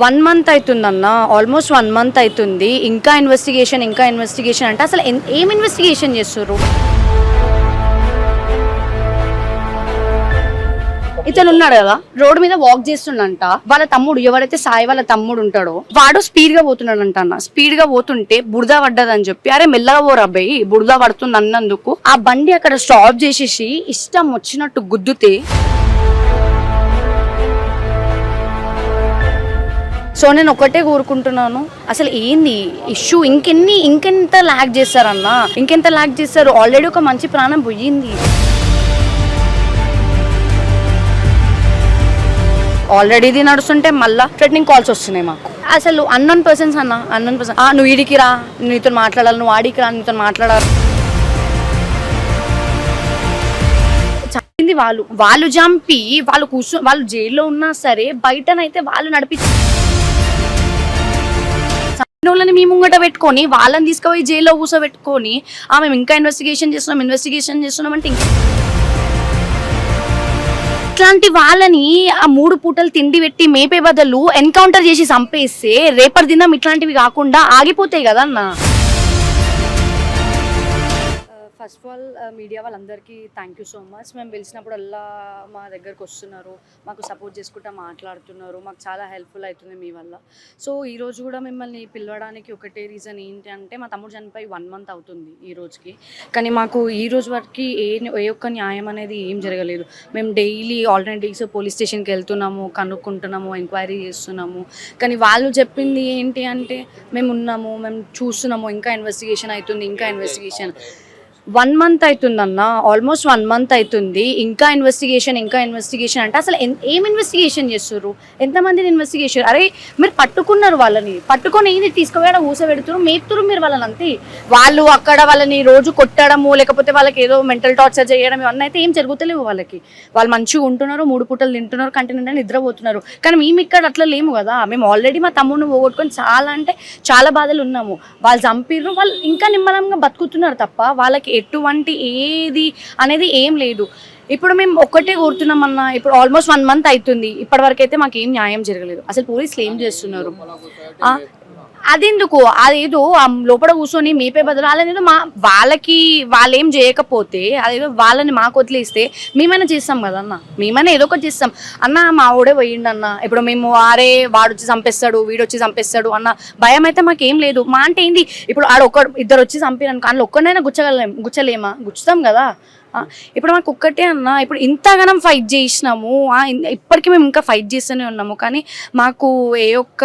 1 month అవుతుందన్న, almost 1 month అవుతుంది. ఇంకా ఇన్వెస్టిగేషన్ అంటే అసలు ఏం ఇన్వెస్టిగేషన్ చేస్తుర్రు? ఇతను ఉన్నాడు కదా, రోడ్డు మీద వాక్ చేస్తుండంట. వాళ్ళ తమ్ముడు, ఎవరైతే సాయి వాళ్ళ తమ్ముడు ఉంటాడో, వాడు స్పీడ్ గా పోతున్నాడంట అన్న. స్పీడ్ గా పోతుంటే బురద పడ్డదని చెప్పి, అరే మెల్లగా పోరా అబ్బాయి, బురద పడుతుంది అన్నందుకు ఆ బండి అక్కడ స్టాప్ చేసేసి ఇష్టం వచ్చినట్టు గుద్దుతే, సో నేను ఒకటే కోరుకుంటున్నాను, అసలు ఏంది ఇష్యూ? ఇంకెంత ల్యాక్ చేస్తారన్నా, ఇంకెంత ల్యాక్ చేస్తారు? ఆల్రెడీ ఒక మంచి ప్రాణం పోయింది. ఆల్రెడీ ఇది నడుస్తుంటే మళ్ళీ థ్రెటనింగ్ కాల్స్ వస్తున్నాయి మాకు. అసలు అన్నోన్ పర్సన్స్ నువ్వు ఈడికి రా, నీతో మాట్లాడాలి, నువ్వు ఆడికి రా, నీతో మాట్లాడాలి. చెప్పింది వాళ్ళు చంపి వాళ్ళు జైల్లో ఉన్నా సరే బయటనైతే వాళ్ళు నడిపించి వాళ్ళని మీ ముంగట పెట్టుకొని వాళ్ళని తీసుకుపోయి జైల్లో కూర్చోబెట్టుకొని మేము ఇంకా ఇన్వెస్టిగేషన్ చేస్తున్నాం అంటే ఇట్లాంటి వాళ్ళని ఆ 3 పూటలు తిండి పెట్టి మేపే బదులు ఎన్కౌంటర్ చేసి చంపేస్తే రేపటి దినం ఇట్లాంటివి కాకుండా ఆగిపోతాయి కదా అన్న. ఫస్ట్ ఆఫ్ ఆల్ మీడియా వాళ్ళందరికీ థ్యాంక్ యూ సో మచ్. మేము పిలిచినప్పుడల్లా మా దగ్గరకు వస్తున్నారు, మాకు సపోర్ట్ చేసుకుంటూ మాట్లాడుతున్నారు, మాకు చాలా హెల్ప్ఫుల్ అవుతుంది మీ వల్ల. సో ఈరోజు కూడా మిమ్మల్ని పిలవడానికి ఒకటే రీజన్ ఏంటి అంటే, మా తమ్ముడు చనిపోయి 1 మంత్ అవుతుంది ఈ రోజుకి. కానీ మాకు ఈ రోజు వరకు ఏ ఒక్క న్యాయం అనేది ఏం జరగలేదు. మేము డైలీ ఆల్టర్నేట్ డేస్ పోలీస్ స్టేషన్కి వెళ్తున్నాము, కనుక్కుంటున్నాము, ఎంక్వైరీ చేస్తున్నాము. కానీ వాళ్ళు చెప్పింది ఏంటి అంటే, మేము చూస్తున్నాము, ఇంకా ఇన్వెస్టిగేషన్ 1 మంత్ అవుతుందన్న, ఆల్మోస్ట్ 1 మంత్ అవుతుంది. ఇంకా ఇన్వెస్టిగేషన్ అంటే అసలు ఏం ఇన్వెస్టిగేషన్ చేస్తుర్రు? ఎంతమందిని ఇన్వెస్టిగేషన్? అరే మీరు పట్టుకున్నారు, పట్టుకొని ఏంది తీసుకుపోయడం, ఊసబెడుతున్నారు, మేపుతురు మీరు వాళ్ళని అంతే. వాళ్ళు అక్కడ వాళ్ళని రోజు కొట్టడము, లేకపోతే వాళ్ళకి ఏదో మెంటల్ టార్చర్ చేయడం, ఇవన్నీ అయితే ఏం జరుగుతలేవు. వాళ్ళు మంచిగా ఉంటున్నారు, 3 పూటలు తింటున్నారు, కంటిన్యూ నిద్రపోతున్నారు. కానీ మేము ఇక్కడ అట్లా లేము కదా. మేము ఆల్రెడీ మా తమ్ముడిని పోగొట్టుకొని చాలా బాధలు ఉన్నాము. వాళ్ళు చంపిర్రు, వాళ్ళు ఇంకా నిమ్మలంగా బతుకుతున్నారు తప్ప వాళ్ళకి ఎటువంటి ఏది అనేది ఏం లేదు. ఇప్పుడు మేము ఒక్కటే కోరుతున్నామన్నా, ఇప్పుడు ఆల్మోస్ట్ 1 మంత్ అవుతుంది, ఇప్పటివరకు అయితే మాకు ఏం న్యాయం జరగలేదు. అసలు పోలీసులు ఏం చేస్తున్నారు? అదెందుకు? అదేదో లోపల కూర్చొని మేపే బదులు వాళ్ళేదో వాళ్ళు ఏం చేయకపోతే అదేదో వాళ్ళని మాకు వదిలేస్తే మేమైనా చేస్తాం కదన్న, మేమైనా ఏదో ఒకటి చేస్తాం అన్న. మా ఊడే పోయిండన్న, ఇప్పుడు మేము వాడు వచ్చి చంపేస్తాడు, వీడు వచ్చి చంపేస్తాడు అన్న భయం అయితే మాకేం లేదు. మా అంటే ఏంది, ఇప్పుడు ఇద్దరు వచ్చి చంపిరనుకో, అందులో ఒక్కడైనా గుచ్చలేమా? గుచ్చుతాం కదా. ఇప్పుడు మాకు ఒక్కటే అన్న, ఇప్పుడు ఇంతగానం ఫైట్ చేసినాము, ఇప్పటికీ మేము ఇంకా ఫైట్ చేస్తూనే ఉన్నాము, కానీ మాకు ఏ ఒక్క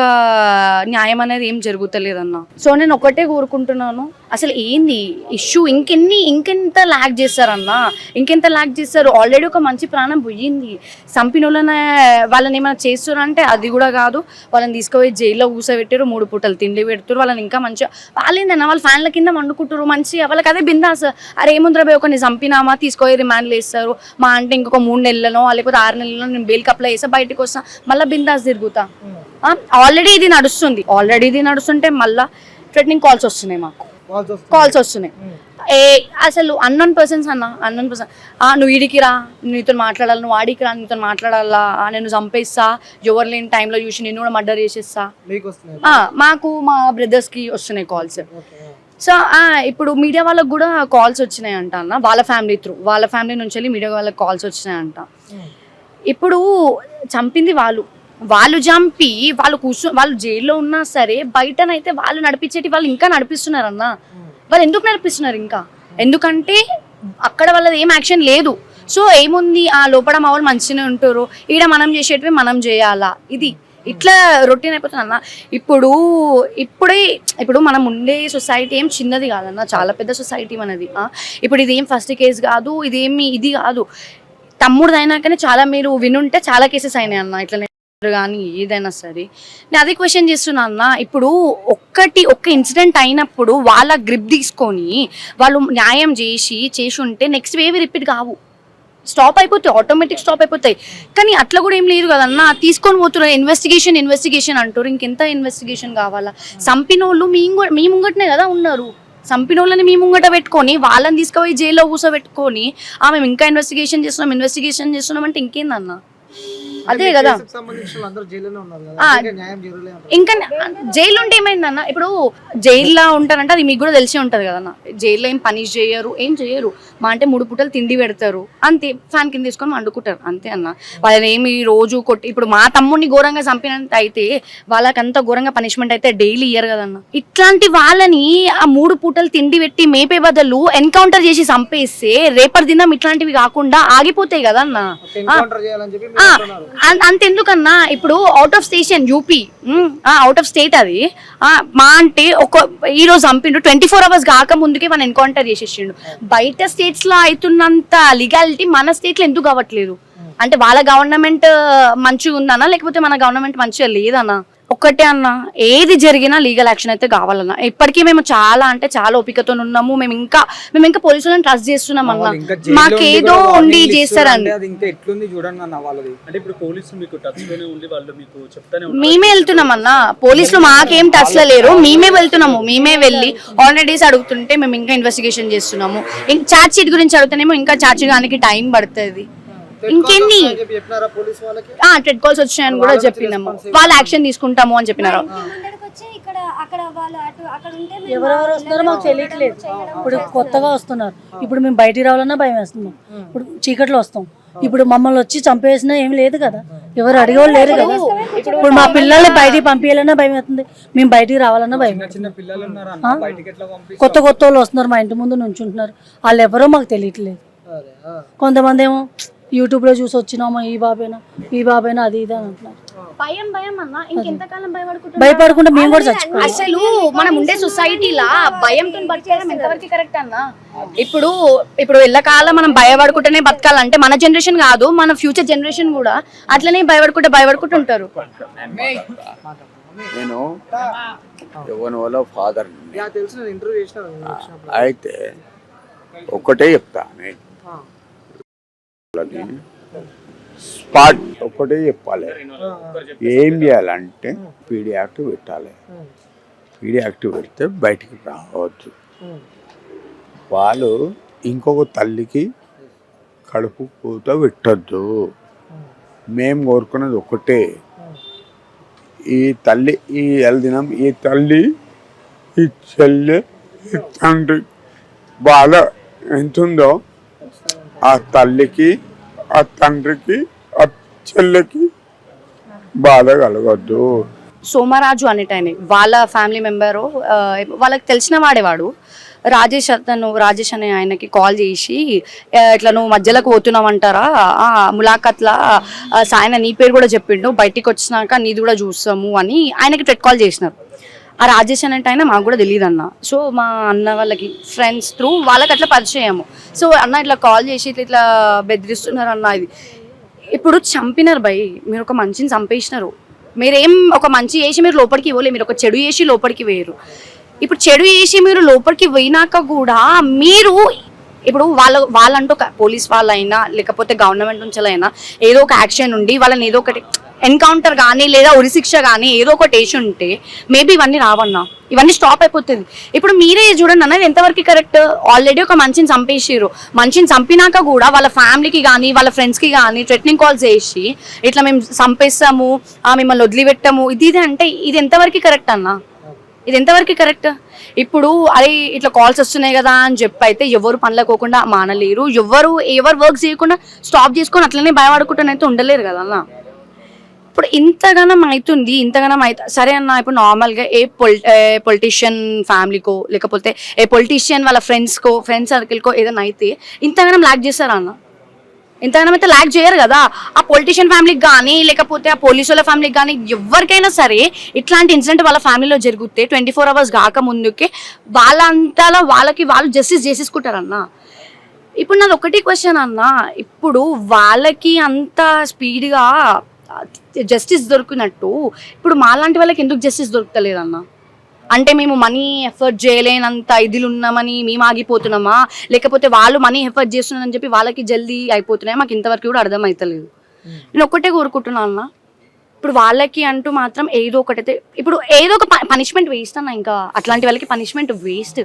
న్యాయం అనేది ఏం జరుగుతలేదన్న. సో నేను ఒకటే కోరుకుంటున్నాను, అసలు ఏంది ఇష్యూ? ఇంకెంత ల్యాక్ చేస్తారన్నా, ఇంకెంత ల్యాక్ చేస్తారు? ఆల్రెడీ ఒక మంచి ప్రాణం పోయింది. చంపిన వాళ్ళని ఏమైనా చేస్తారంటే అది కూడా కాదు. వాళ్ళని తీసుకుపోయి జైల్లో కూర్చోబెట్టారు, 3 పూటలు తిండి పెడుతురు. వాళ్ళని ఇంకా మంచిగా వాళ్ళేందన్నా వాళ్ళ ఫ్యాన్ల కింద వండుకుంటారు మంచిగా, వాళ్ళకి అదే బిందాస్. అరే ఏముంద్రపోయి ఒకరిని చంపినామా, తీసుకొని రిమాండ్లు వేస్తారు, మా అంటే ఇంకొక 3 నెలలను లేకపోతే 6 నెలలను నేను బెయిల్కి అప్లై చేస్తా, బయటకు వస్తా, మళ్ళీ బిందాస్ తిరుగుతా. ఆల్రెడీ ఇది నడుస్తుంటే మళ్ళీ థ్రెటనింగ్ కాల్స్ వస్తున్నాయి మాకు. అసలు అన్నోన్ పర్సన్స్ నువ్వు ఈడికి రా, నీతో మాట్లాడాలి, నువ్వు ఆడికి రా, నీతో మాట్లాడాలా, నేను చంపేస్తా, ఎవరు లేని టైంలో చూసి నేను కూడా మర్డర్ చేసేస్తా. మాకు మా బ్రదర్స్కి వస్తున్నాయి కాల్స్. సో ఇప్పుడు మీడియా వాళ్ళకు కూడా కాల్స్ వచ్చినాయంట అన్న, వాళ్ళ ఫ్యామిలీ నుంచి వెళ్ళి మీడియా వాళ్ళకి కాల్స్ వచ్చినాయంట. ఇప్పుడు చంపింది వాళ్ళు చంపి వాళ్ళు జైల్లో ఉన్నా సరే బయటనైతే వాళ్ళు నడిపించేటి వాళ్ళు ఇంకా నడిపిస్తున్నారన్న. వాళ్ళు ఎందుకు నడిపిస్తున్నారు? ఎందుకంటే అక్కడ వాళ్ళది ఏం యాక్షన్ లేదు. సో ఏముంది, లోపల మా వాళ్ళు మంచిగానే ఉంటారు, ఈడ మనం చేసేటివి మనం చేయాలా, ఇది ఇట్లా రొటీన్ అయిపోతుంది అన్న. ఇప్పుడు మనం ఉండే సొసైటీ ఏం చిన్నది కాదన్న, చాలా పెద్ద సొసైటీ మనది. ఇప్పుడు ఇదేం ఫస్ట్ కేసు కాదు, ఇది కాదు. తమ్ముడిదైనాకనే చాలా మీరు వినుంటే చాలా కేసెస్ అయినాయి అన్న, ఇట్లనే కానీ ఏదైనా సరే. నేను అదే క్వశ్చన్ చేస్తున్నా అన్న. ఇప్పుడు ఒక్క ఇన్సిడెంట్ అయినప్పుడు వాళ్ళ గ్రిప్ తీసుకొని వాళ్ళు న్యాయం చేసి ఉంటే నెక్స్ట్ వేవ్ రిపీట్ కావు, స్టాప్ అయిపోతాయి, ఆటోమేటిక్ స్టాప్ అయిపోతాయి. కానీ అట్లా కూడా ఏం లేదు కదన్న, తీసుకొని పోతున్నారు. ఇన్వెస్టిగేషన్ అంటారు, ఇంకెంత ఇన్వెస్టిగేషన్ కావాలా? చంపినోళ్ళు మీ ముంగటనే కదా ఉన్నారు. చంపిన వాళ్ళని మీ ముంగట పెట్టుకొని వాళ్ళని తీసుకుపోయి జైల్లో కూర్చోబెట్టుకొని మేము ఇంకా ఇన్వెస్టిగేషన్ చేస్తున్నాం అంటే ఇంకేందన్న? అదే కదా ఇంకా జైలు ఉంటే ఏమైందన్న, ఇప్పుడు జైల్లో ఉంటారంటే అది మీకు కూడా తెలిసి ఉంటది కదన్న. జైల్లో ఏం పనిష్ చేయరు, ఏం చేయరు. మా అంటే 3 పూటలు తిండి పెడతారు అంతే, ఫ్యాన్ కింద తీసుకొని వండుకుంటారు అంతే అన్న. వాళ్ళని ఏమి రోజు కొట్టి, ఇప్పుడు మా తమ్ముడిని ఘోరంగా చంపినంత అయితే వాళ్ళకంత ఘోరంగా పనిష్మెంట్ అయితే డైలీ ఇయ్యరు కదన్న. ఇట్లాంటి వాళ్ళని ఆ 3 పూటలు తిండి పెట్టి మేపే బదులు ఎన్కౌంటర్ చేసి చంపేస్తే రేపటి దినం ఇట్లాంటివి కాకుండా ఆగిపోతాయి కదన్న. అంతెందుకన్నా, ఇప్పుడు out of station UP, out of state అది మా అంటే ఈ రోజు చంపిండు 24 hours కాక ముందుకే మనం ఎన్కౌంటర్ చేసేసిండు. బయట స్టేట్స్ లో అవుతున్నంత లీగాలిటీ మన స్టేట్ లో ఎందుకు అవ్వట్లేదు? అంటే వాళ్ళ గవర్నమెంట్ మంచిగా ఉందన్నా, లేకపోతే మన గవర్నమెంట్ మంచిగా లేదన్నా? ఒక్కటే అన్న, ఏది జరిగినా లీగల్ యాక్షన్ అయితే కావాలన్న. ఇప్పటికీ మేము చాలా అంటే చాలా ఓపికతో ఉన్నాము. మేము ఇంకా పోలీసులను ట్రస్ట్ చేస్తున్నాం అన్న. మాకేదో ఉండి చేస్తారండి. మేమే వెళ్తున్నాం అన్న, పోలీసులు మాకేం టచ్ లో లేరు. మేమే వెళ్తున్నాము, మేమే వెళ్ళి ఆల్రెడీ అడుగుతుంటే మేము ఇంకా ఇన్వెస్టిగేషన్ చేస్తున్నాము. చార్జ్ షీట్ గురించి అడుగుతానేమో ఇంకా చార్జ్ చేయడానికి టైం పడుతుంది. ఇంకెన్ని ట్రెడ్ కాల్స్ వచ్చాయని కూడా చెప్పినాము, వాళ్ళు యాక్షన్ తీసుకుంటాము అని చెప్పినారు. ఎవరెవరు వస్తున్నారో మాకు తెలియట్లేదు. ఇప్పుడు కొత్తగా వస్తున్నారు. ఇప్పుడు మేము బయటికి రావాలన్నా భయం వేస్తున్నాం. ఇప్పుడు చీకట్లో వస్తాం. ఇప్పుడు మమ్మల్ని వచ్చి చంపేసినా ఏం లేదు కదా, ఎవరు అడిగేవాళ్ళు లేరు కదా. ఇప్పుడు మా పిల్లల్ని బయటికి పంపించాలన్నా భయం అవుతుంది, మేము బయటికి రావాలన్నా భయం. కొత్త వాళ్ళు వస్తున్నారు, మా ఇంటి ముందు నుంచుంటున్నారు. వాళ్ళు ఎవరో మాకు తెలియట్లేదు. కొంతమంది ఏమో యూట్యూబ్ లో చూసి వచ్చినామా, ఈ బాబేనా అది ఇది అని అంటున్నారు. భయం అన్న, ఇంకెంతకాలం భయపడకుండా మేము కూడా చచ్చిపోయాం. అసలు మనం ఉండే సొసైటీలా భయంతో బతకడం ఎంతవరకు కరెక్ట్ అన్న? ఇప్పుడు ఎల్లకాలం మనం భయపడుకుంటూనే బతకాలంటే మన జనరేషన్ కాదు, మన ఫ్యూచర్ జనరేషన్ కూడా అట్లనే భయపడుకుంటూ ఉంటారు. నేను ఎవరి వల్ల ఫాదర్ అయితే ఒక్కటే చెప్తా, నేను స్పాట్ ఒక్కటే చెప్పాలి. ఏం చేయాలంటే పీడీ యాక్ట్ పెట్టాలి. పీడీ యాక్ట్ పెడితే బయటికి రావచ్చు. వాళ్ళు ఇంకొక తల్లికి కడుపు పూత పెట్టద్దు. మేము కోరుకున్నది ఒకటే, ఈ తల్లి ఈ ఎల్దినం ఈ తల్లి ఈ చెల్లె ఈ తండ్రి బాధ ఎంతుందో ఆ తల్లికి ఆ తండ్రికి ఆ చెల్లెకి బాధ కలగద్దు. సోమరాజు అనేటైన వాళ్ళ ఫ్యామిలీ మెంబరు, వాళ్ళకి తెలిసిన వాడేవాడు రాజేష్ అనే ఆయనకి కాల్ చేసి, ఇట్లా నువ్వు మధ్యలోకి పోతున్నావంటారా, ములాఖత్లా ఆయన నీ పేరు కూడా చెప్పిండు, బయటికి వచ్చినాక నీది కూడా చూస్తాము అని ఆయనకి ట్రెడ్ కాల్ చేసినారు. ఆ రాజేష్ అనేట ఆయన మాకు కూడా తెలియదు అన్న. సో మా అన్న వాళ్ళకి ఫ్రెండ్స్ త్రూ వాళ్ళకి అట్లా పరిచయము. సో అన్న ఇట్లా కాల్ చేసి ఇట్లా బెదిరిస్తున్నారు అన్న. ఇది ఇప్పుడు చంపినారు భయ్, మీరు ఒక మంచిని చంపేసినారు. మీరేం ఒక మంచి చేసి మీరు లోపలికి ఇవ్వలే, మీరు ఒక చెడు చేసి లోపలికి వేయరు. ఇప్పుడు చెడు చేసి మీరు లోపలికి పోయినాక కూడా మీరు ఇప్పుడు వాళ్ళంటూ పోలీస్ వాళ్ళైనా లేకపోతే గవర్నమెంట్ నుంచి అయినా ఏదో ఒక యాక్షన్ ఉండి వాళ్ళని ఏదో ఒకటి ఎన్కౌంటర్ కానీ లేదా ఉరిశిక్ష కానీ ఏదో ఒకటి వేసి ఉంటే మేబీ ఇవన్నీ రావన్నా, ఇవన్నీ స్టాప్ అయిపోతుంది. ఇప్పుడు మీరే చూడండి అన్నది ఎంతవరకు కరెక్ట్. ఆల్రెడీ ఒక మనిషిని చంపేసారు, మనిషిని చంపినాక కూడా వాళ్ళ ఫ్యామిలీకి కానీ వాళ్ళ ఫ్రెండ్స్కి కానీ థ్రెటనింగ్ కాల్స్ చేసి ఇట్లా మేము చంపేస్తాము, మిమ్మల్ని వదిలిపెట్టాము, ఇది అంటే ఇది ఎంతవరకు కరెక్ట్ అన్న? ఇది ఎంతవరకు కరెక్ట్? ఇప్పుడు అరే ఇట్లా కాల్స్ వస్తున్నాయి కదా అని చెప్పి అయితే ఎవరు పనులకోకుండా మానలేరు, ఎవరు వర్క్ చేయకుండా స్టాప్ చేసుకొని అట్లనే భయపడుకుంటానైతే ఉండలేరు కదా అన్న. ఇప్పుడు ఇంతగానం అవుతుంది, సరే అన్న. ఇప్పుడు నార్మల్గా ఏ పొలిటీషియన్ ఫ్యామిలీకో లేకపోతే ఏ పొలిటీషియన్ వాళ్ళ ఫ్రెండ్స్ సర్కిల్కో ఏదైనా అయితే ఇంతగానం ల్యాక్ చేస్తారా అన్న? ఇంతగానం అయితే ల్యాక్ చేయరు కదా. ఆ పొలిటీషియన్ ఫ్యామిలీకి కానీ లేకపోతే ఆ పోలీసు వాళ్ళ ఫ్యామిలీకి కానీ ఎవరికైనా సరే ఇట్లాంటి ఇన్సిడెంట్ వాళ్ళ ఫ్యామిలీలో జరిగితే 24 hours కాక ముందుకే వాళ్ళంతలా వాళ్ళు జస్టిస్ చేసేసుకుంటారన్న. ఇప్పుడు నాది ఒకటి క్వశ్చన్ అన్న, ఇప్పుడు వాళ్ళకి అంత స్పీడ్గా జస్టిస్ దొరికినట్టు ఇప్పుడు మాలాంటి వాళ్ళకి ఎందుకు జస్టిస్ దొరకలేదన్న? అంటే మేము మనీ ఎఫర్ట్ చేయలేనంత ఇదిలు ఉన్నామని మేము ఆగిపోతున్నామా, లేకపోతే వాళ్ళు మనీ ఎఫర్ట్ చేస్తున్నారని చెప్పి వాళ్ళకి జల్దీ అయిపోతున్నాయి? మాకు ఇంతవరకు కూడా అర్థమవుతలేదు. నేను ఒక్కటే కోరుకుంటున్నా అన్న, ఇప్పుడు వాళ్ళకి అంటూ మాత్రం ఏదో ఒకటైతే ఇప్పుడు ఏదో ఒక పనిష్మెంట్ వేస్ట్ అన్న. ఇంకా అట్లాంటి వాళ్ళకి పనిష్మెంట్ వేస్ట్.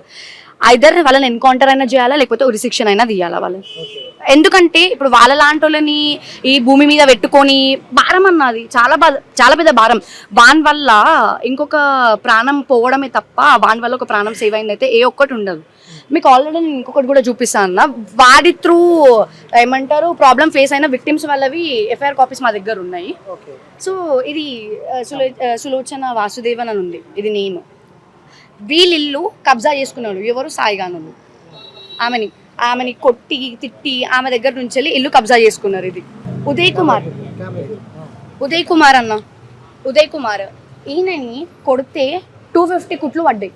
ఐదర్ వాళ్ళని ఎన్కౌంటర్ అయినా చేయాలా, లేకపోతే ఉరిశిక్షణ అయినా తీయాలా వాళ్ళని. ఎందుకంటే ఇప్పుడు వాళ్ళ లాంటి వాళ్ళని ఈ భూమి మీద పెట్టుకొని భారం అన్నది చాలా పెద్ద భారం. వాని వల్ల ఇంకొక ప్రాణం పోవడమే తప్ప వాని వల్ల ఒక ప్రాణం సేవ్ అయింది అయితే ఏ ఒక్కటి ఉండదు. మీకు ఆల్రెడీ నేను ఇంకొకటి కూడా చూపిస్తాను అన్న, వాడి త్రూ ఏమంటారు ప్రాబ్లం ఫేస్ అయిన విక్టిమ్స్ వాళ్ళవి ఎఫ్ఐఆర్ కాపీస్ మా దగ్గర ఉన్నాయి. సో ఇది సులోచన వాసుదేవన్ అని ఉంది, ఇది నేను. వీళ్ళిల్లు కబ్జా చేసుకున్నాడు ఎవరు, సాయిగాను. ఆమెని కొట్టి తిట్టి ఆమె దగ్గర నుంచి వెళ్ళి ఇల్లు కబ్జా చేసుకున్నారు. ఇది ఉదయ్ కుమార్ అన్న, ఉదయ్ కుమార్. ఈయనని కొడితే 250 కుట్లు పడ్డాయి,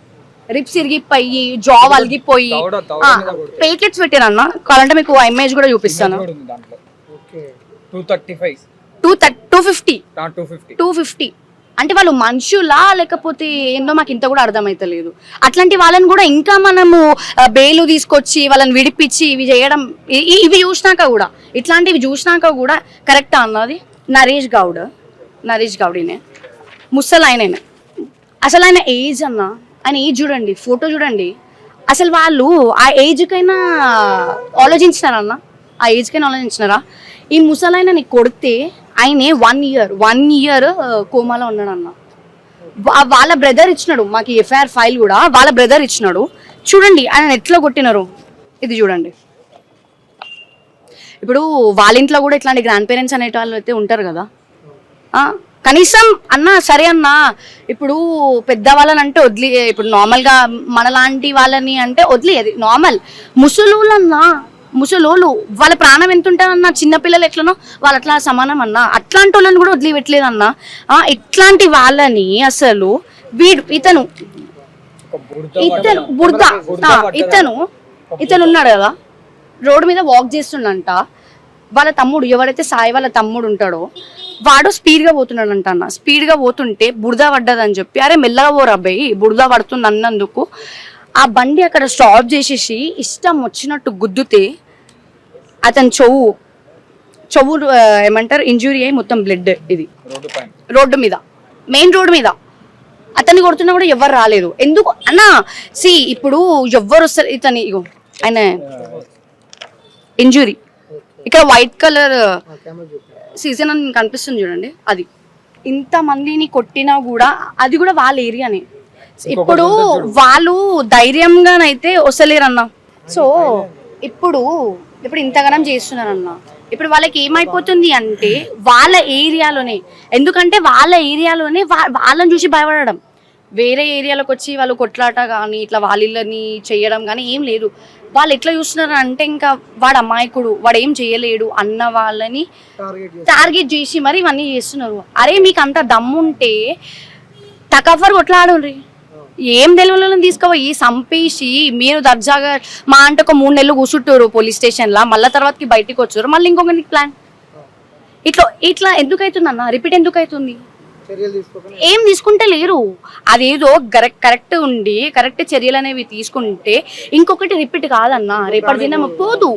రిప్స్ ఇరిగిపోయి, జా వలిగిపోయి, ప్లేట్లెట్స్ పెట్టారన్న. కావాలంటే మీకు ఆ ఇమేజ్ కూడా చూపిస్తాను. 250 అంటే వాళ్ళు మనుషులా లేకపోతే ఏందో మాకు ఇంత కూడా అర్థమైతలేదు. అట్లాంటి వాళ్ళని కూడా ఇంకా మనము బెయిల్ తీసుకొచ్చి వాళ్ళని విడిపించి ఇవి చేయడం, ఇవి చూసినాక కూడా, ఇట్లాంటివి చూసినాక కూడా కరెక్టా అన్నది. నరేష్ గౌడీనే ముసలాయన. అసలు ఆయన ఏజ్ అన్న, ఆయన ఏజ్ చూడండి, ఫోటో చూడండి. అసలు వాళ్ళు ఆ ఏజ్కైనా ఆలోచించినారన్న, ఆ ఏజ్కైనా ఆలోచించినారా? ఈ ముసలాయన నీకు కొడితే ఆయనే 1 year కోమాలో ఉన్నాడు అన్న. వాళ్ళ బ్రదర్ ఇచ్చినాడు మాకు ఎఫ్ఐఆర్ ఫైల్ కూడా, వాళ్ళ బ్రదర్ ఇచ్చినాడు. చూడండి ఆయన ఎట్లా కొట్టినారు, ఇది చూడండి. ఇప్పుడు వాళ్ళ ఇంట్లో కూడా ఇట్లాంటి గ్రాండ్ పేరెంట్స్ అనే వాళ్ళు అయితే ఉంటారు కదా. కనీసం అన్న సరే అన్న, ఇప్పుడు పెద్దవాళ్ళని అంటే వదిలి, ఇప్పుడు నార్మల్గా మనలాంటి వాళ్ళని అంటే వదిలేది నార్మల్. ముసలోళ్ళు వాళ్ళ ప్రాణం ఎంత ఉంటుందన్న, చిన్నపిల్లలు ఎట్లనో వాళ్ళు అట్లా సమానం అన్న. అట్లాంటి వాళ్ళని కూడా వదిలిపెట్టలేదు అన్న. ఇట్లాంటి వాళ్ళని అసలు ఇతను ఉన్నాడు కదా, రోడ్డు మీద వాక్ చేస్తుండంట. వాళ్ళ తమ్ముడు ఎవరైతే సాయి వాళ్ళ తమ్ముడు ఉంటాడో వాడు స్పీడ్గా పోతున్నాడంట అన్న. స్పీడ్గా పోతుంటే బురద పడ్డదని చెప్పి, అరే మెల్లగా పోరు అబ్బాయి బురద పడుతుంది అన్నందుకు ఆ బండి అక్కడ స్టాప్ చేసేసి ఇష్టం వచ్చినట్టు గుద్దుతే అతను చెవు ఏమంటారు ఇంజురీ అయ్యి మొత్తం బ్లడ్. ఇది రోడ్డు మీద, మెయిన్ రోడ్డు మీద అతన్ని కొడుతున్నా కూడా ఎవరు రాలేదు. ఎందుకు అన్న? ఇప్పుడు ఎవ్వరు వస్తారు, ఇతని ఆయన ఇంజురీ ఇక్కడ వైట్ కలర్ సీజన్ అని కనిపిస్తుంది చూడండి. అది ఇంతమందిని కొట్టినా కూడా అది కూడా వాళ్ళ ఏరియానే. ఇప్పుడు వాళ్ళు ధైర్యంగానైతే వస్తలేరన్న. సో ఇప్పుడు ఇంతగానం చేస్తున్నారన్న. ఇప్పుడు వాళ్ళకి ఏమైపోతుంది అంటే వాళ్ళ ఏరియాలోనే, ఎందుకంటే వాళ్ళ ఏరియాలోనే వాళ్ళని చూసి భయపడడం. వేరే ఏరియాలోకి వచ్చి వాళ్ళు కొట్లాట కానీ ఇట్లా వాళ్ళని చేయడం కానీ ఏం లేదు. వాళ్ళు ఎట్లా చూస్తున్నారు అంటే ఇంకా వాడు అమాయకుడు, వాడు ఏం చేయలేడు అన్న వాళ్ళని టార్గెట్ చేసి మరి ఇవన్నీ చేస్తున్నారు. అరే మీకు అంత దమ్ముంటే టకఫర్ కొట్లాడుండ్రి, ఏం తెలియని తీసుకోపోయి సంపేసి మీరు దర్జాగా మా అంటే ఒక 3 నెలలు కూర్చుంటారు పోలీస్ స్టేషన్లో, మళ్ళీ తర్వాతకి బయటికి వచ్చారు, మళ్ళీ ఇంకొకరికి ప్లాన్. ఇట్లా ఎందుకు అవుతుంది అన్న? రిపీట్ ఎందుకు అవుతుంది? ఏం తీసుకుంటే లేరు. అదేదో కరెక్ట్ ఉండి కరెక్ట్ చర్యలు అనేవి తీసుకుంటే ఇంకొకటి రిపీట్ కాదన్న, రేపటి దినం పోదు.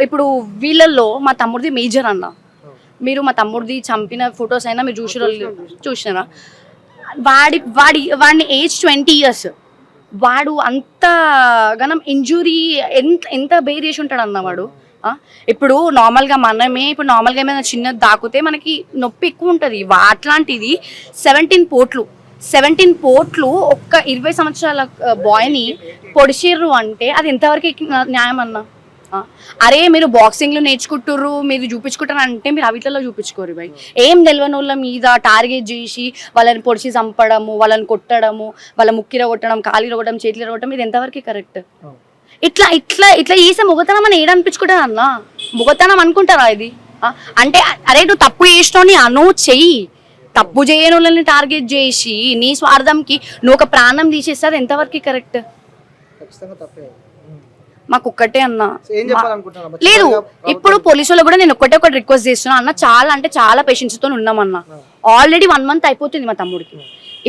ఇప్పుడు వీళ్ళల్లో మా తమ్ముడిది మేజర్ అన్న. మీరు మా తమ్ముడిది చంపిన ఫొటోస్ అయినా మీరు చూసినారా? వాడిని ఏజ్ 20 years. వాడు అంత గనం ఇంజురీ ఎంత బేర్ చేసి ఉంటాడు అన్న వాడు. ఇప్పుడు నార్మల్గా నార్మల్గా ఏమైనా చిన్నది దాకుతే మనకి నొప్పి ఎక్కువ ఉంటుంది. అట్లాంటిది 17 పోట్లు ఒక్క 20 సంవత్సరాల బాయ్ని పొడిచిర్రు అంటే అది ఎంతవరకు న్యాయం అన్న? అరే మీరు బాక్సింగ్లో నేర్చుకుంటుర్రు, మీరు చూపించుకుంటారు అంటే మీరు అవిట్లలో చూపించుకోరు భయ్. ఏం తెలియని వాళ్ళ మీద టార్గెట్ చేసి వాళ్ళని పొడిచి చంపడము, వాళ్ళని కొట్టడము, వాళ్ళ ముక్కిర కొట్టడం, కాలిర కొట్టడం, చేతిలో కొట్టడం, ఇది ఎంతవరకు కరెక్ట్? ఇట్లా చేసే మొగతనం అని ఏడనిపించుకుంటారు అన్న? మొగతనం అనుకుంటారా ఇది? అంటే అరే నువ్వు తప్పు చేసినావు చెయ్యి, తప్పు చేయని వాళ్ళని టార్గెట్ చేసి నీ స్వార్థంకి నువ్వు ఒక ప్రాణం తీసేస్తే అది ఎంతవరకు కరెక్ట్? మాకు ఒక్కటే అన్న లేదు. ఇప్పుడు పోలీసులు కూడా నేను ఒకటి రిక్వెస్ట్ చేస్తున్నా అన్న, చాలా అంటే చాలా పేషెన్స్ తో ఉన్నామన్న. ఆల్రెడీ 1 month అయిపోతుంది మా తమ్ముడికి,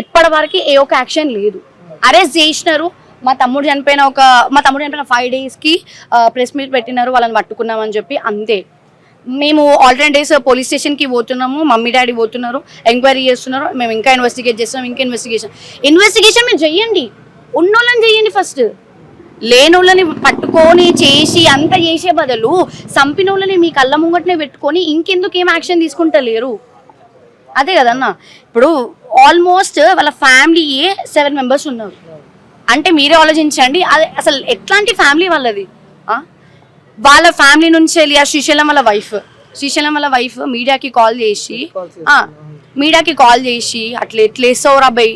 ఇప్పటి వరకు ఏ ఒక యాక్షన్ లేదు. అరెస్ట్ చేసినారు, మా తమ్ముడు చనిపోయిన 5 daysకి ప్రెస్ మీట్ పెట్టినారు, వాళ్ళని పట్టుకున్నామని చెప్పి అంతే. మేము ఆల్టర్నేట్ డేస్ పోలీస్ స్టేషన్కి పోతున్నాము, మమ్మీ డాడీ పోతున్నారు, ఎంక్వైరీ చేస్తున్నారు, మేము ఇంకా ఇన్వెస్టిగేట్ చేస్తున్నాం. ఇన్వెస్టిగేషన్ మీరు చెయ్యండి, ఉన్నోళ్ళని చెయ్యండి ఫస్ట్. లేనోళ్ళని పట్టుకొని చేసి అంత చేసే బదులు సంపినోళ్ళని మీ కళ్ళ ముంగటనే పెట్టుకొని ఇంకెందుకు ఏం యాక్షన్ తీసుకుంటలేరు? అదే కదన్నా. ఇప్పుడు ఆల్మోస్ట్ వాళ్ళ ఫ్యామిలీయే 7 మెంబర్స్ ఉన్నారు అంటే మీరే ఆలోచించండి. అదే అసలు ఎట్లాంటి ఫ్యామిలీ వాళ్ళది. వాళ్ళ ఫ్యామిలీ నుంచి వెళ్ళి ఆ శ్రీశైలం వాళ్ళ వైఫ్ మీడియాకి కాల్ చేసి అట్లా ఎట్లేస్తావు అబ్బాయి,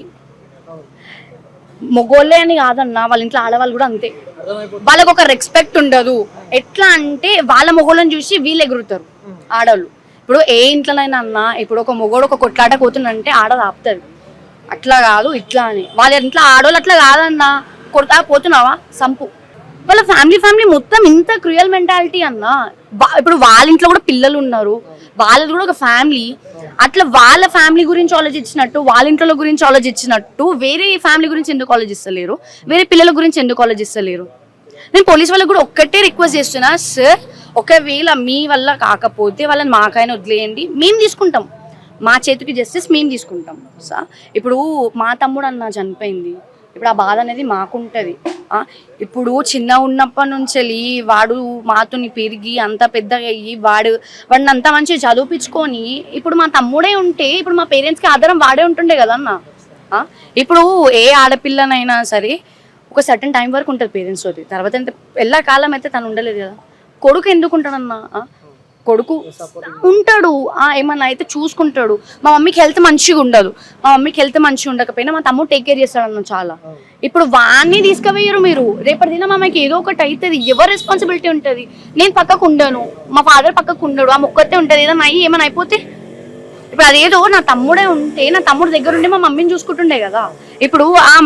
మొగోళ్ళే అని కాదన్నా, వాళ్ళ ఇంట్లో ఆడవాళ్ళు కూడా అంతే. వాళ్ళకు ఒక రెస్పెక్ట్ ఉండదు. ఎట్లా అంటే వాళ్ళ మొగోళ్ళని చూసి వీళ్ళు ఎగురుతారు ఆడవాళ్ళు. ఇప్పుడు ఏ ఇంట్లోనైనా అన్నా, ఇప్పుడు ఒక మొగోడు ఒక కొట్లాట పోతుందంటే ఆడది ఆపుతుంది. అట్లా కాదు ఇట్లా అని. వాళ్ళ ఇంట్లో ఆడవాళ్ళు అట్లా కాదన్నా, కొడతా పోతున్నావా సంపు. వాళ్ళ ఫ్యామిలీ మొత్తం ఇంత క్రూయల్ మెంటాలిటీ అన్నా. ఇప్పుడు వాళ్ళ ఇంట్లో కూడా పిల్లలు ఉన్నారు, వాళ్ళది కూడా ఒక ఫ్యామిలీ. అట్లా వాళ్ళ ఫ్యామిలీ గురించి ఆలోచించినట్టు, వాళ్ళ ఇంట్లో గురించి ఆలోచించినట్టు వేరే ఫ్యామిలీ గురించి ఎందుకు ఆలోచిస్తలేరు? వేరే పిల్లల గురించి ఎందుకు ఆలోచిస్తలేరు? నేను పోలీస్ వాళ్ళకి కూడా ఒక్కటే రిక్వెస్ట్ చేస్తున్నా, సార్ ఒకవేళ మీ వల్ల కాకపోతే వాళ్ళని మాకైనా వదిలేయండి, మేము తీసుకుంటాం, మా చేతికి జస్టిస్ మేము తీసుకుంటాం సార్. ఇప్పుడు మా తమ్ముడు అన్న చనిపోయింది, ఇప్పుడు ఆ బాధ అనేది మాకుంటుంది. ఇప్పుడు చిన్న ఉన్నప్పటి నుంచి వాడు మాతోని పెరిగి అంత పెద్దగా అయ్యి వాడిని అంత మంచిగా చదివిపించుకొని ఇప్పుడు మా తమ్ముడే ఉంటే ఇప్పుడు మా పేరెంట్స్కి ఆధారం వాడే ఉంటుండే కదన్న. ఇప్పుడు ఏ ఆడపిల్లనైనా సరే ఒక సర్టన్ టైం వరకు ఉంటుంది పేరెంట్స్ తోటి, తర్వాత ఎల్ల కాలం అయితే తను ఉండలేదు కదా. కొడుకు ఎందుకు ఉంటాడన్నా? కొడుకు ఉంటాడు, ఏమన్నా అయితే చూసుకుంటాడు. మా మమ్మీకి హెల్త్ మంచిగా ఉండదు, మా మమ్మీకి హెల్త్ మంచిగా ఉండకపోయినా మా తమ్ముడు టేక్ కేర్ చేస్తాడన్న చాలా. ఇప్పుడు వాడిని తీసుకువేయరు మీరు, రేపటి దిన మా అమ్మకి ఏదో ఒకటి అవుతుంది, ఎవరు రెస్పాన్సిబిలిటీ ఉంటుంది? నేను పక్కకు ఉండను, మా ఫాదర్ పక్కకు ఉండడు, ఆ మొక్కతే ఉంటుంది. ఏమైనా అయిపోతే ఇప్పుడు అదేదో నా తమ్ముడే ఉంటే నా తమ్ముడు దగ్గర ఉంటే మా మమ్మీని చూసుకుంటుండే కదా. ఇప్పుడు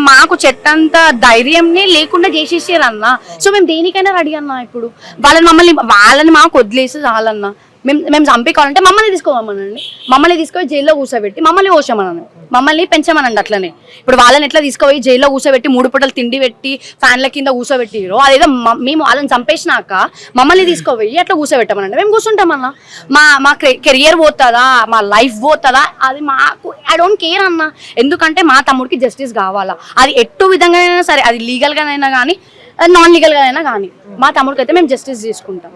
మాకు చెట్టంత ధైర్యంనే లేకుండా చేసేసారు అన్న. సో మేము దేనికైనా రెడీ అన్నా. ఇప్పుడు వాళ్ళని మాకు వదిలేసి చాలన్నా. మేము చంపేకావాలంటే మమ్మల్ని తీసుకోమనండి, మమ్మల్ని తీసుకొని జైల్లో కూర్చోబెట్టి మమ్మల్ని పోసామనండి, మమ్మల్ని పెంచమనండి. అట్లనే ఇప్పుడు వాళ్ళని ఎట్లా తీసుకుపోయి జైల్లో కూర్చోబెట్టి 3 పూటలు తిండి పెట్టి ఫ్యాన్ల కింద కూర్చోబెట్టిరో, అదేదో మేము వాళ్ళని చంపేసినాక మమ్మల్ని తీసుకోపోయి అట్లా కూర్చోబెట్టమనండి, మేము కూర్చుంటామన్నా. మా కెరియర్ పోతుందా, మా లైఫ్ పోతుందా, అది మాకు ఐ డోంట్ కేర్ అన్న. ఎందుకంటే మా తమ్ముడికి జస్టిస్ కావాలా, అది ఎటు విధంగానైనా సరే, అది లీగల్గానైనా కానీ నాన్ లీగల్గానైనా కానీ మా తమ్ముడికి అయితే మేము జస్టిస్ తీసుకుంటాం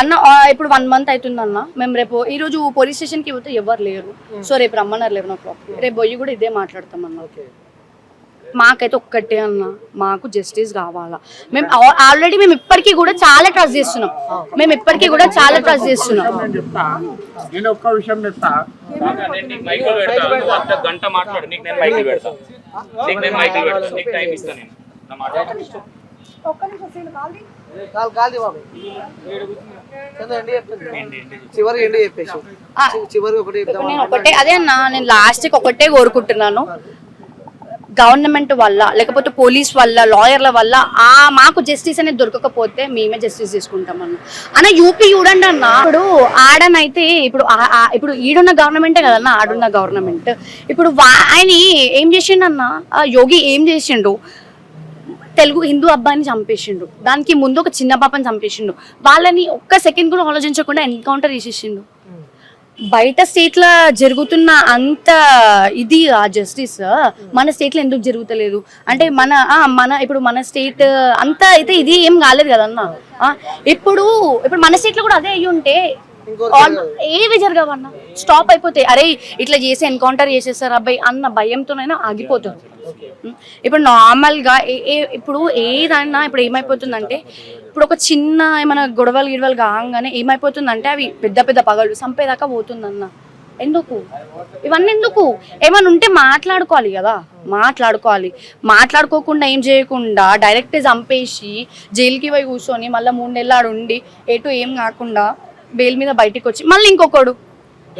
అన్న. ఇప్పుడు 1 మంత్ అవుతుంది అన్న. మేము రేపు ఈరోజు పోలీస్ స్టేషన్కి పోతే ఎవరు లేరు, సో రేపు రమ్మన్నారు 11 o'clock. రేపు పోయి కూడా ఇదే మాట్లాడతాం అన్న. మాకైతే ఒక్కటే అన్న, మాకు జస్టిస్ కావాలా. మేము ఆల్రెడీ ఇప్పటికీ కూడా చాలా ట్రస్ట్ చేస్తున్నాం, నేను ఒక్క విషయం చెప్తా, గంట మాట్లాడు, నీకు నేను మైక్ పెడతా, నీకు టైం ఇస్తాను నేను. ఒకటే అదే అన్న, నేను లాస్ట్కి ఒకటే కోరుకుంటున్నాను, గవర్నమెంట్ వల్ల లేకపోతే పోలీస్ వల్ల లాయర్ల వల్ల మాకు జస్టిస్ అనేది దొరకకపోతే మేమే జస్టిస్ తీసుకుంటాం అన్న. యూపీ చూడండి అన్న, ఇప్పుడు ఆడనైతే ఇప్పుడు ఈడున్న గవర్నమెంటే కదన్న, ఆడున్న గవర్నమెంట్. ఇప్పుడు ఆయన ఏం చేసిండు అన్న, యోగి ఏం చేసిండు, తెలుగు హిందూ అబ్బాయిని చంపేసిండు, దానికి ముందు ఒక చిన్న పాపని చంపేసిండు, వాళ్ళని ఒక్క సెకండ్ కూడా ఆలోచించకుండా ఎన్కౌంటర్ చేసేసిండు. బయట స్టేట్లో జరుగుతున్న అంత ఇది ఆ జస్టిస్ మన స్టేట్లో ఎందుకు జరుగుతలేదు అంటే ఇప్పుడు మన స్టేట్ అంత అయితే ఇది ఏం కాలేదు కదన్న. ఇప్పుడు మన స్టేట్లో కూడా అదే అయ్యి ఉంటే ఏవి జరగవన్నా, స్టాప్ అయిపోతాయి. అరే ఇట్లా చేసి ఎన్కౌంటర్ చేసేస్తారు అబ్బాయి అన్న భయంతోనైనా ఆగిపోతుంది. ఇప్పుడు నార్మల్గా ఇప్పుడు ఏదైనా ఇప్పుడు ఏమైపోతుందంటే, ఇప్పుడు ఒక చిన్న ఏమైనా గొడవలు కాగానే ఏమైపోతుందంటే అవి పెద్ద పెద్ద పగలు చంపేదాకా పోతుందన్న. ఎందుకు ఇవన్నీ ఎందుకు? ఏమైనా ఉంటే మాట్లాడుకోవాలి కదా, మాట్లాడుకోకుండా ఏం చేయకుండా డైరెక్ట్ చంపేసి జైలుకి పోయి కూర్చొని మళ్ళీ 3 నెలలు ఆడు ఉండి ఎటు ఏం కాకుండా బెయిల్ మీద బయటికి వచ్చి మళ్ళీ ఇంకొకడు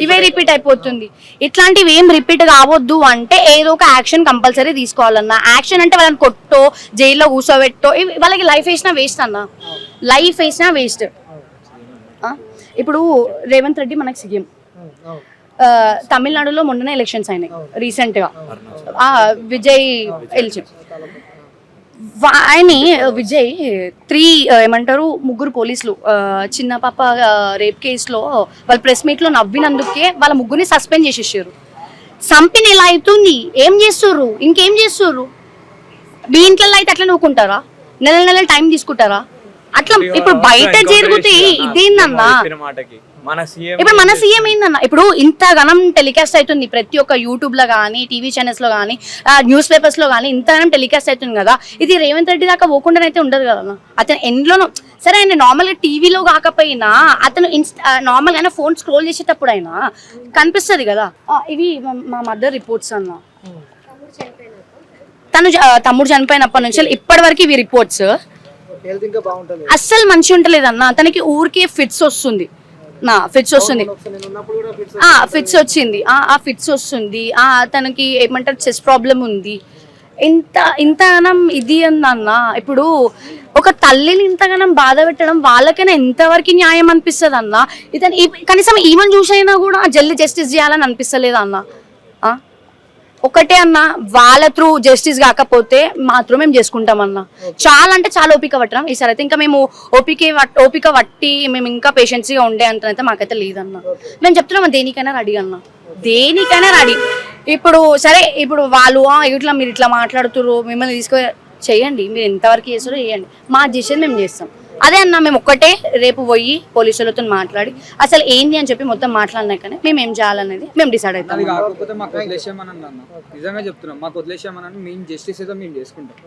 ఇవే రిపీట్ అయిపోతుంది. ఇట్లాంటివి ఏం రిపీట్ కావద్దు అంటే ఏదో ఒక యాక్షన్ కంపల్సరీ తీసుకోవాలన్న. యాక్షన్ అంటే వాళ్ళని కొట్టో జైల్లో కూర్చోబెట్టో వాళ్ళకి లైఫ్ వేసినా వేస్ట్. ఇప్పుడు రేవంత్ రెడ్డి మనకి సీఎం, తమిళనాడులో మొన్ననే ఎలక్షన్స్ అయినాయి రీసెంట్గా, విజయ్ ఎల్చి ఆయన విజయ్ 3 పోలీసులు చిన్న పాప రేప్ కేసులో వాళ్ళ ప్రెస్ మీట్లో నవ్వినందుకే వాళ్ళ ముగ్గురిని సస్పెండ్ చేసేసారు. సంపిన ఎలా అవుతుంది, ఏం చేస్తుర్రు, ఇంకేం చేస్తుర్రు? మీ ఇంట్లో అయితే అట్లా నూకుంటారా? నెల టైం తీసుకుంటారా? అట్లా ఇప్పుడు బయట జరిగితే ఇదేందన్నా? మన సీఎం ఇప్పుడు మన సీఎం ఏందన్న, ఇప్పుడు ఇంతగానం టెలికాస్ట్ అవుతుంది ప్రతి ఒక్క యూట్యూబ్ లో కానీ, టీవీ ఛానల్స్ లో కానీ, న్యూస్ పేపర్స్ లో కానీ ఇంతగానం టెలికాస్ట్ అవుతుంది కదా. ఇది రేవంత్ రెడ్డి దాకా పోకుండానైతే ఉండదు కదా. అతను ఎందులోనో సరే ఆయన నార్మల్గా టీవీలో కాకపోయినా అతను నార్మల్గా అయినా ఫోన్ స్క్రోల్ చేసేటప్పుడు అయినా కనిపిస్తుంది కదా. ఇవి మా మదర్ రిపోర్ట్స్ అన్న. తను తమ్ముడు చనిపోయినప్పటి నుంచి ఇప్పటి వరకు ఇవి రిపోర్ట్స్. అస్సలు మంచి ఉంటలేదు అన్న. తనకి ఊరికే ఫిట్స్ వస్తుంది, ఫిట్స్ వస్తుంది, ఫిట్స్ వచ్చింది, ఫిట్స్ వస్తుంది. తనకి ఏమంటారు చెస్ట్ ప్రాబ్లం ఉంది. ఇంతగానం ఇది అన్న. ఇప్పుడు ఒక తల్లిని ఇంతగానం బాధ పెట్టడం వాళ్ళకైనా ఎంతవరకు న్యాయం అనిపిస్తుంది అన్న? ఇతను కనీసం ఈమెను చూసైనా కూడా జల్ది జస్టిస్ చేయాలని అనిపిస్తలేదు అన్న. ఒకటే అన్న, వాళ్ళ త్రూ జస్టిస్ కాకపోతే మాత్రం మేము చేసుకుంటామన్నా. చాలా అంటే చాలా ఓపిక పట్టడం ఈసారి అయితే. ఇంకా మేము ఓపిక పట్టి మేము ఇంకా పేషెన్సీగా ఉండే అంతనైతే మాకైతే లేదన్నా. మేము చెప్తున్నాం దేనికైనా రెడీ అన్నా, దేనికైనా రెడీ. ఇప్పుడు సరే, ఇప్పుడు వాళ్ళు ఇట్లా మీరు ఇట్లా మాట్లాడుతున్నారు, మిమ్మల్ని చేయండి, మీరు ఎంతవరకు చేస్తారో చేయండి, మా డిసిషన్ మేము చేస్తాం. అదే అన్న, మేము ఒక్కటే రేపు పోయి పోలీసులతో మాట్లాడి అసలు ఏంది అని చెప్పి మొత్తం మాట్లాడినాకనే మేము ఏం చేయాలనేది మేము డిసైడ్ అవుతాం. కాకపోతే మాకు వదిలేసామని అన్న, నిజంగా చెప్తున్నాం, మాకు వదిలేసామని మేము జస్టిస్ ఏదో మేము చేసుకుంటాం.